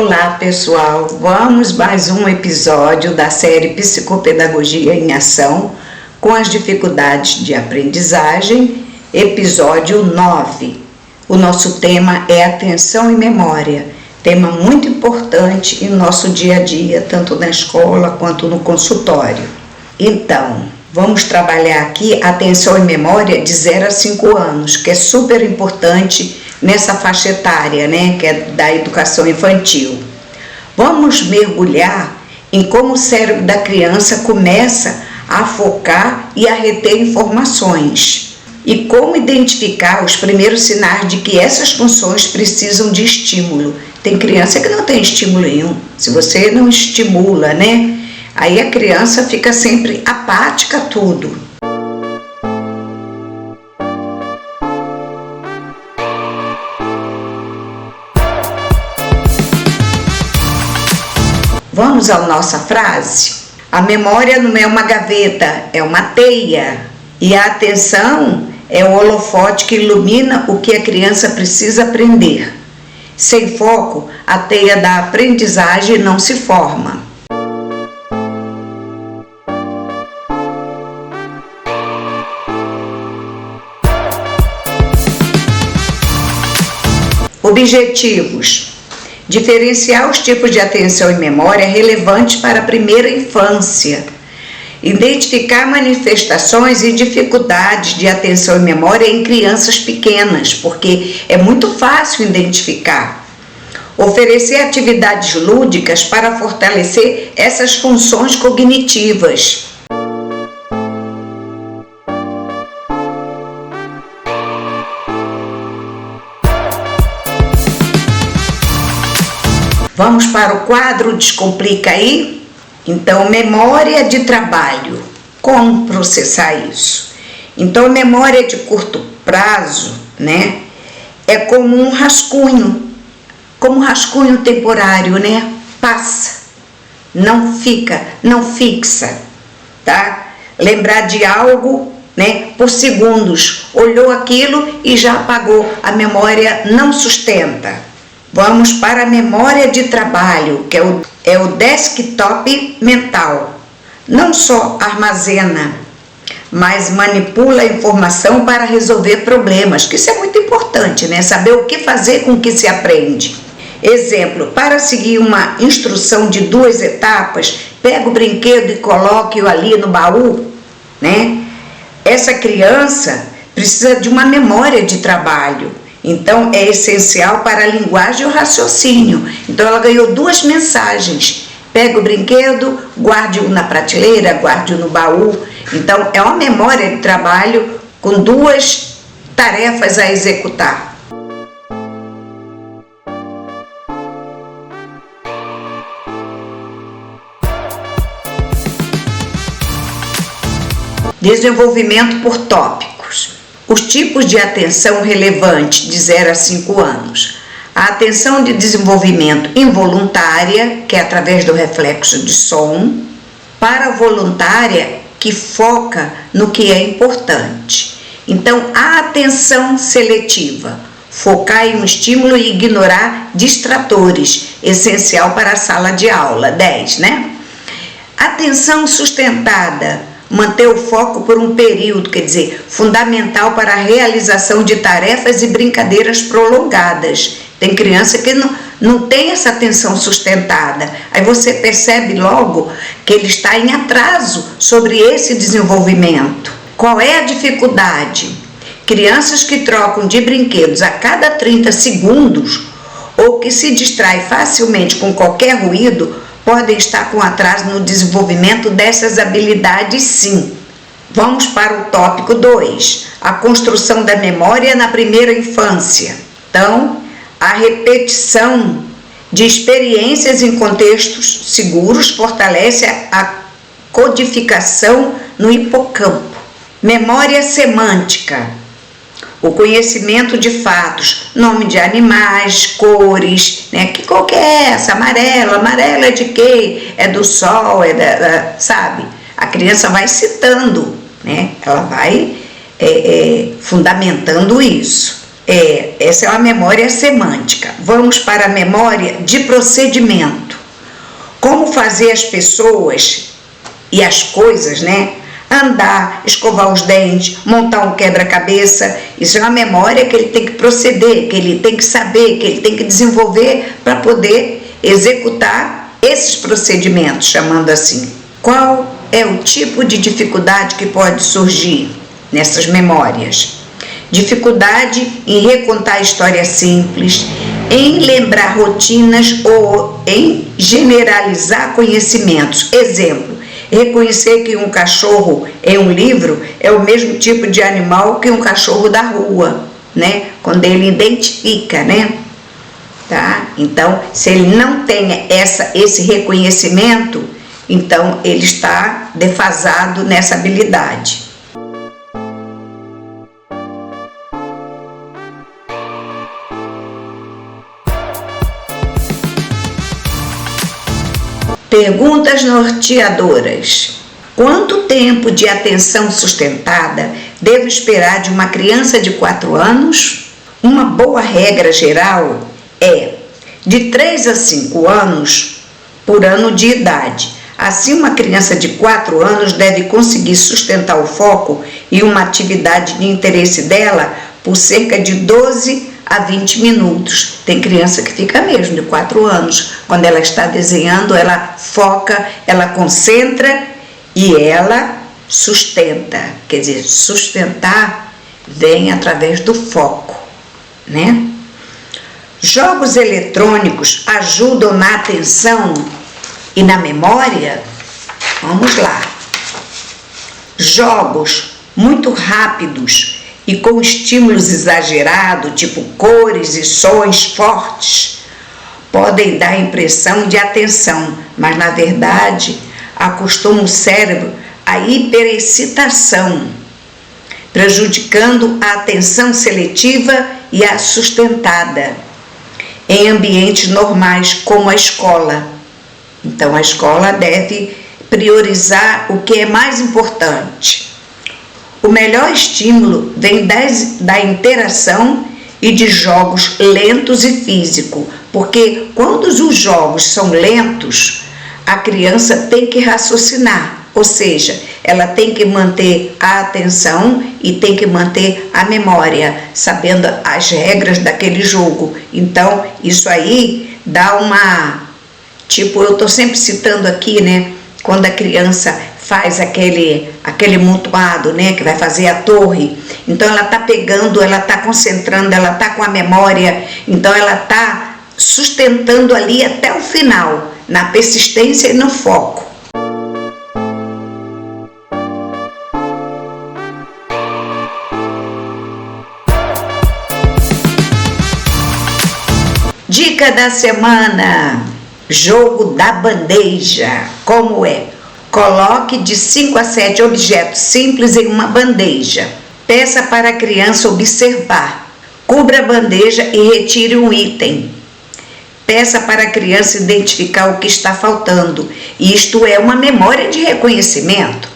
Olá pessoal, vamos mais um episódio da série Psicopedagogia em Ação com as dificuldades de aprendizagem, episódio 9. O nosso tema é atenção e memória, tema muito importante em nosso dia a dia, tanto na escola quanto no consultório. Então, vamos trabalhar aqui atenção e memória de 0 a 5 anos, que é super importante nessa faixa etária, que é da educação infantil. Vamos mergulhar em como o cérebro da criança começa a focar e a reter informações e como identificar os primeiros sinais de que essas funções precisam de estímulo. Tem criança que não tem estímulo nenhum. Se você não estimula, aí a criança fica sempre apática a tudo. Vamos à nossa frase? A memória não é uma gaveta, é uma teia. E a atenção é o holofote que ilumina o que a criança precisa aprender. Sem foco, a teia da aprendizagem não se forma. Objetivos: diferenciar os tipos de atenção e memória relevantes para a primeira infância. Identificar manifestações e dificuldades de atenção e memória em crianças pequenas, porque é muito fácil identificar. Oferecer atividades lúdicas para fortalecer essas funções cognitivas. Vamos para o quadro Descomplica aí? Então, memória de trabalho. Como processar isso? Então, memória de curto prazo, é como um rascunho. Como um rascunho temporário, Passa, não fica, não fixa, tá? Lembrar de algo, por segundos. Olhou aquilo e já apagou. A memória não sustenta. Vamos para a memória de trabalho, que é o desktop mental. Não só armazena, mas manipula a informação para resolver problemas, que isso é muito importante, Saber o que fazer com o que se aprende. Exemplo, para seguir uma instrução de 2 etapas, pega o brinquedo e coloque-o ali no baú, Essa criança precisa de uma memória de trabalho. Então, é essencial para a linguagem e o raciocínio. Então, ela ganhou 2 mensagens. Pega o brinquedo, guarde-o na prateleira, guarde-o no baú. Então, é uma memória de trabalho com 2 tarefas a executar. Desenvolvimento por tópicos. Os tipos de atenção relevante de 0 a 5 anos. A atenção de desenvolvimento involuntária, que é através do reflexo de som. Paravoluntária, que foca no que é importante. Então, a atenção seletiva. Focar em um estímulo e ignorar distratores. Essencial para a sala de aula. 10, Atenção sustentada. Manter o foco por um período, quer dizer, fundamental para a realização de tarefas e brincadeiras prolongadas. Tem criança que não tem essa atenção sustentada. Aí você percebe logo que ele está em atraso sobre esse desenvolvimento. Qual é a dificuldade? Crianças que trocam de brinquedos a cada 30 segundos ou que se distraem facilmente com qualquer ruído podem estar com atraso no desenvolvimento dessas habilidades, sim. Vamos para o tópico 2, a construção da memória na primeira infância. Então, a repetição de experiências em contextos seguros fortalece a codificação no hipocampo. Memória semântica. O conhecimento de fatos, nome de animais, cores, que cor que é essa? Amarelo é de quê? É do sol, sabe? A criança vai citando, Ela vai fundamentando isso. Essa é uma memória semântica. Vamos para a memória de procedimento. Como fazer as pessoas e as coisas, né? Andar, escovar os dentes, montar um quebra-cabeça. Isso é uma memória que ele tem que proceder, que ele tem que saber, que ele tem que desenvolver para poder executar esses procedimentos, chamando assim. Qual é o tipo de dificuldade que pode surgir nessas memórias? Dificuldade em recontar histórias simples, em lembrar rotinas ou em generalizar conhecimentos. Exemplo, reconhecer que um cachorro em um livro é o mesmo tipo de animal que um cachorro da rua, né? Quando ele identifica, né? Tá? Então, se ele não tem esse reconhecimento, então ele está defasado nessa habilidade. Perguntas norteadoras. Quanto tempo de atenção sustentada devo esperar de uma criança de 4 anos? Uma boa regra geral é de 3 a 5 anos por ano de idade. Assim, uma criança de 4 anos deve conseguir sustentar o foco e uma atividade de interesse dela por cerca de 12 a 20 minutos. Tem criança que fica mesmo de 4 anos. Quando ela está desenhando, ela foca, ela concentra e ela sustenta. Quer dizer, sustentar vem através do foco, né? Jogos eletrônicos ajudam na atenção e na memória? Vamos lá. Jogos muito rápidos e com estímulos exagerados, tipo cores e sons fortes, podem dar a impressão de atenção, mas na verdade acostumam o cérebro à hiperexcitação, prejudicando a atenção seletiva e a sustentada em ambientes normais como a escola. Então a escola deve priorizar o que é mais importante. O melhor estímulo vem da interação e de jogos lentos e físicos, porque quando os jogos são lentos, a criança tem que raciocinar, ou seja, ela tem que manter a atenção e tem que manter a memória, sabendo as regras daquele jogo. Então, isso aí dá uma... Tipo, eu estou sempre citando aqui, né? Quando a criança faz aquele montoado, né, que vai fazer a torre, então ela está pegando, ela está concentrando, ela está com a memória, então ela está sustentando ali até o final, na persistência e no foco. Dica da semana: jogo da bandeja. Como é? Coloque de 5 a 7 objetos simples em uma bandeja. Peça para a criança observar. Cubra a bandeja e retire um item. Peça para a criança identificar o que está faltando. Isto é uma memória de reconhecimento.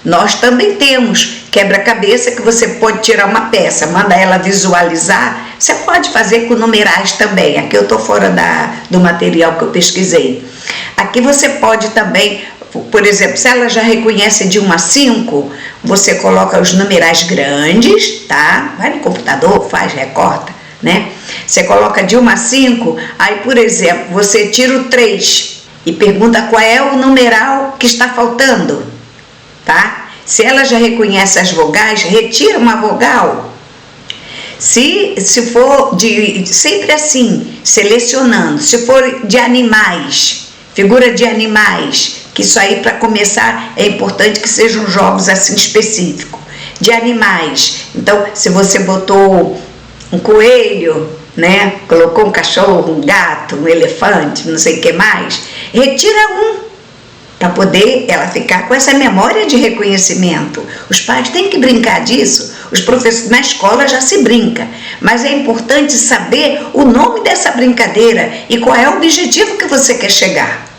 Nós também temos quebra-cabeça que você pode tirar uma peça, manda ela visualizar. Você pode fazer com numerais também. Aqui eu estou fora do material que eu pesquisei. Aqui você pode também... Por exemplo, se ela já reconhece de 1 a 5, você coloca os numerais grandes, tá? Vai no computador, faz, recorta, né? Você coloca de 1 a 5, aí, por exemplo, você tira o 3 e pergunta qual é o numeral que está faltando, tá? Se ela já reconhece as vogais, retira uma vogal. Se for sempre assim, selecionando, se for de animais, figura de animais, que isso aí, para começar, é importante que sejam jogos assim específicos, de animais. Então, se você botou um coelho, né, colocou um cachorro, um gato, um elefante, não sei o que mais, retira um, para poder ela ficar com essa memória de reconhecimento. Os pais têm que brincar disso, os professores na escola já se brinca, mas é importante saber o nome dessa brincadeira e qual é o objetivo que você quer chegar.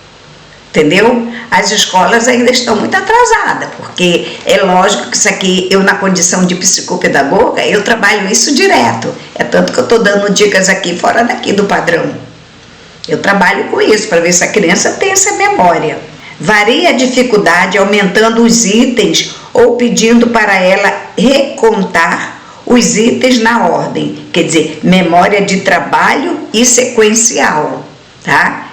Entendeu? As escolas ainda estão muito atrasadas, porque é lógico que isso aqui, eu na condição de psicopedagoga, eu trabalho isso direto. É tanto que eu estou dando dicas aqui fora daqui do padrão. Eu trabalho com isso, para ver se a criança tem essa memória. Varia a dificuldade aumentando os itens ou pedindo para ela recontar os itens na ordem. Quer dizer, memória de trabalho e sequencial, tá?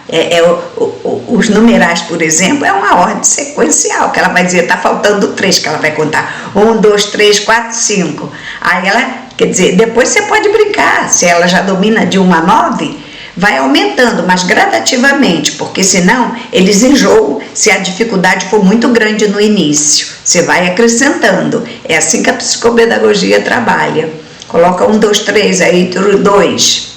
Os numerais, por exemplo, é uma ordem sequencial, que ela vai dizer, está faltando 3, que ela vai contar 1, 2, 3, 4, 5. Aí ela, quer dizer, depois você pode brincar, se ela já domina de 1 a 9, vai aumentando, mas gradativamente, porque senão eles enjoam se a dificuldade for muito grande no início. Você vai acrescentando, é assim que a psicopedagogia trabalha. Coloca 1, 2, 3, aí 2.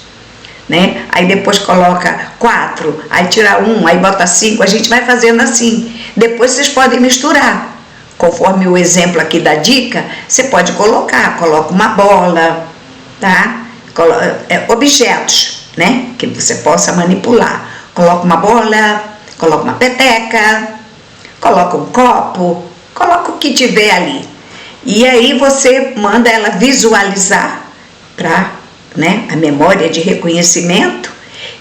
Né? Aí depois coloca 4, aí tira 1, aí bota 5, a gente vai fazendo assim. Depois vocês podem misturar. Conforme o exemplo aqui da dica, você pode coloca uma bola, tá? Objetos, né? Que você possa manipular. Coloca uma bola, coloca uma peteca, coloca um copo, coloca o que tiver ali. E aí você manda ela visualizar para a memória de reconhecimento,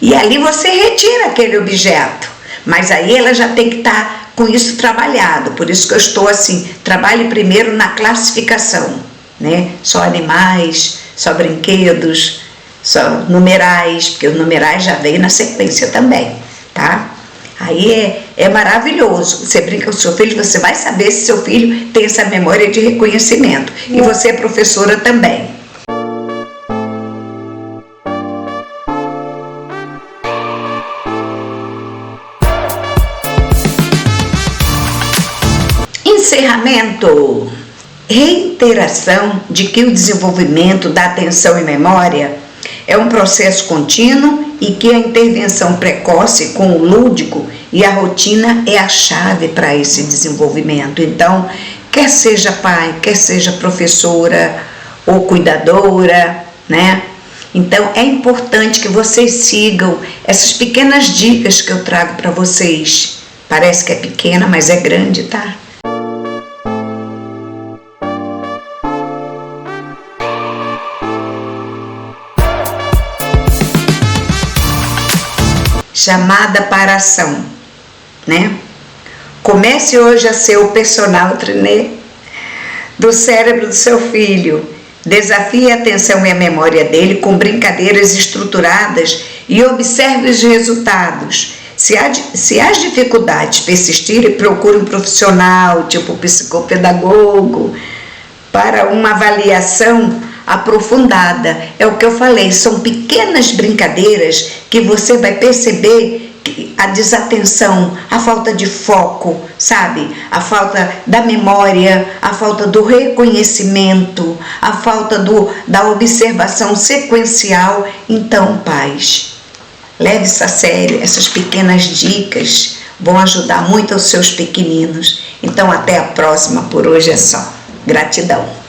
e ali você retira aquele objeto, mas aí ela já tem que estar com isso trabalhado. Por isso que eu estou assim, trabalhe primeiro na classificação, né? Só animais, só brinquedos, só numerais, porque os numerais já vem na sequência também, tá? Aí é maravilhoso. Você brinca com o seu filho, você vai saber se seu filho tem essa memória de reconhecimento. E você é professora também. Encerramento. Reiteração de que o desenvolvimento da atenção e memória é um processo contínuo e que a intervenção precoce com o lúdico e a rotina é a chave para esse desenvolvimento. Então, quer seja pai, quer seja professora ou cuidadora, né? Então, é importante que vocês sigam essas pequenas dicas que eu trago para vocês. Parece que é pequena, mas é grande, tá? Chamada para ação, né? Comece hoje a ser o personal trainer do cérebro do seu filho. Desafie a atenção e a memória dele com brincadeiras estruturadas e observe os resultados. Se as dificuldades persistirem, procure um profissional, tipo psicopedagogo, para uma avaliação aprofundada. É o que eu falei, são pequenas brincadeiras que você vai perceber a desatenção, a falta de foco, sabe? A falta da memória, a falta do reconhecimento, a falta da observação sequencial. Então, pais, leve isso a sério, essas pequenas dicas vão ajudar muito os seus pequeninos. Então, até a próxima, por hoje é só. Gratidão.